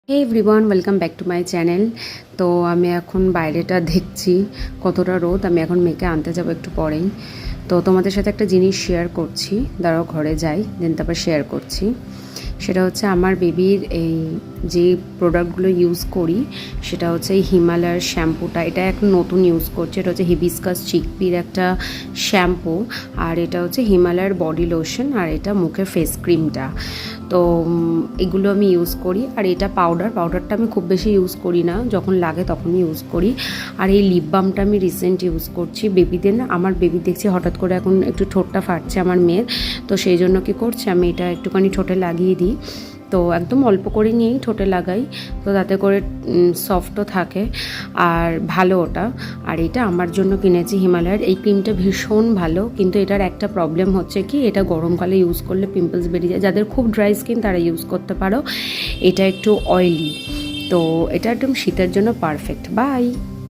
Hey everyone, welcome back to my channel. তো আমি এখন বাইরেটা দেখছি কতটা রোদ। আমি এখন মেয়েকে আনতে যাব একটু পরেই। তো তোমাদের সাথে একটা জিনিস শেয়ার করছি, দাঁড়াও ঘরে যাই, দেন তারপর শেয়ার করছি। সেটা হচ্ছে আমার বেবির এই যে প্রোডাক্টগুলো ইউজ করি সেটা হচ্ছে এই হিমালয়ের শ্যাম্পুটা। এটা এখন নতুন ইউজ করছে, এটা হচ্ছে হিবিস্কাস চিকপির একটা শ্যাম্পু, আর এটা হচ্ছে হিমালয়ের বডি লোশন, আর এটা মুখের ফেস ক্রিমটা। তো এগুলো আমি ইউজ করি। আর এটা পাউডারটা আমি খুব বেশি ইউজ করি না, যখন লাগে তখনই ইউজ করি। আর এই লিপ বামটা আমি রিসেন্ট ইউজ করছি বেবিদের না। আমার বেবি দেখছি হঠাৎ করে এখন একটু ঠোঁটটা ফাটছে আমার মেয়ের, তো সেই জন্য কী করছে, আমি এটা একটুখানি ঠোঁটে লাগিয়ে দিই। তো একদম অল্প করে নিয়েই ঠোঁটে লাগাই, তো তাতে করে সফটও থাকে আর ভালো ওটা। আর এটা আমার জন্য কিনেছি হিমালয়ের। এই ক্রিমটা ভীষণ ভালো, কিন্তু এটার একটা প্রবলেম হচ্ছে কি, এটা গরমকালে ইউজ করলে পিম্পলস বেরিয়ে যায়। যাদের খুব ড্রাই স্কিন তারা ইউজ করতে পারো, এটা একটু অয়েলি, তো এটা একদম শীতের জন্য পারফেক্ট। বাই।